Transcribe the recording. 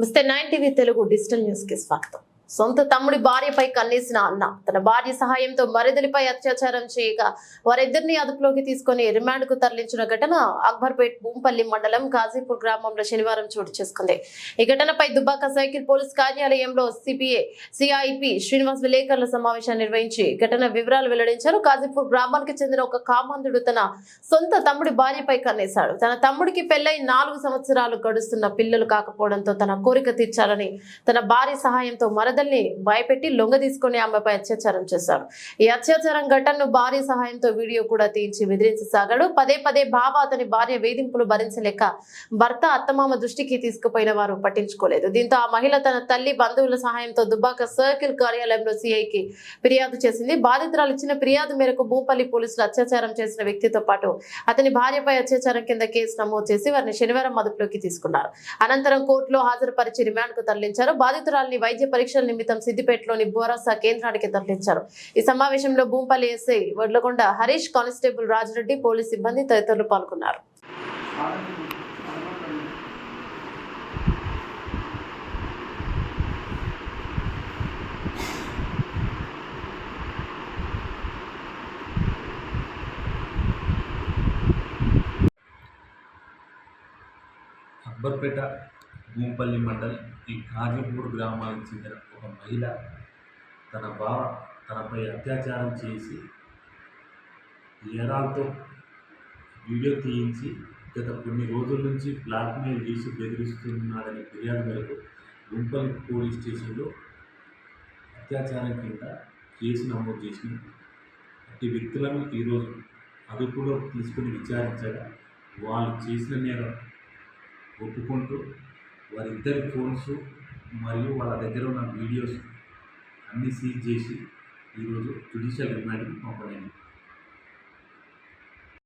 నమస్తే 9 TV Telugu digital news కి స్వాగతం. సొంత తమ్ముడి భార్యపై కన్నేసిన అన్న తన భార్య సహాయంతో మరిదలిపై అత్యాచారం చేయగా వారిద్దరిని అదుపులోకి తీసుకుని రిమాండ్ కు తరలించిన ఘటన అక్బర్పేట్ భూంపల్లి మండలం కాజీపూర్ గ్రామంలో శనివారం చోటు చేసుకుంది. ఈ ఘటనపై దుబ్బాక సైకిల్ పోలీస్ కార్యాలయంలో సిఐపి శ్రీనివాస్ విలేకరుల సమావేశాన్ని నిర్వహించి ఘటన వివరాలు వెల్లడించారు. కాజీపూర్ గ్రామానికి చెందిన ఒక కామాంధుడు తన సొంత తమ్ముడి భార్యపై కన్నేశాడు. తన తమ్ముడికి పెళ్లై 4 సంవత్సరాలు గడుస్తున్న పిల్లలు కాకపోవడంతో తన కోరిక తీర్చాలని తన భార్య సహాయంతో మరదల్ని భయపెట్టి లొంగ తీసుకుని ఆమెపై అత్యాచారం చేశారు. ఈ అత్యాచారం ఘటనను భార్య సహాయంతో వీడియో కూడా తీయించి బెదిరించసాగాడు. పదే పదే బావ అతని భార్య వేధింపులు భరించలేక భర్త అత్తమామ దృష్టికి తీసుకుపోయిన వారు పట్టించుకోలేదు. దీంతో ఆ మహిళ తన తల్లి బంధువుల సహాయంతో దుబ్బాక సర్కిల్ కార్యాలయంలో సిఐకి ఫిర్యాదు చేసింది. బాధితురాలు ఇచ్చిన ఫిర్యాదు మేరకు భూపల్లి పోలీసులు అత్యాచారం చేసిన వ్యక్తితో పాటు అతని భార్యపై అత్యాచారం కింద కేసు నమోదు చేసి వారిని శనివారం అదుపులోకి తీసుకున్నారు. అనంతరం కోర్టులో హాజరుపరిచి రిమాండ్ కు తరలించారు. బాధితురాలిని వైద్య పరీక్షల నిమిత్తం సిద్దిపేటలోని భరోసా కేంద్రానికి తరలించారు. ఈ సమావేశంలో Bhumpalli SI Vadlakonda Harish, constable Rajareddy, police సిబ్బంది తదితరులు పాల్గొన్నారు. అక్బర్పేట భూంపల్లి మండల్ ఈ కాజీపూర్ గ్రామానికి చెందిన ఒక మహిళ తన బావ తనపై అత్యాచారం చేసి ఏరాలతో వీడియో తీయించి గత కొన్ని రోజుల నుంచి బ్లాక్మెయిల్ చేసి బెదిరిస్తున్నాడని ఫిర్యాదు మేరకు భూంపల్లి పోలీస్ స్టేషన్లో అత్యాచారం కింద కేసు నమోదు చేసింది. అట్టి వ్యక్తులను ఈరోజు అదుపులో తీసుకుని విచారించగా వాళ్ళు చేసిన నేరం ఒప్పుకుంటూ వారిద్దరి ఫోన్స్ మరియు వాళ్ళ దగ్గర ఉన్న వీడియోస్ అన్నీ సీజ్ చేసి ఈరోజు జ్యుడిషియల్ రిమాండ్కి పంపలేదు.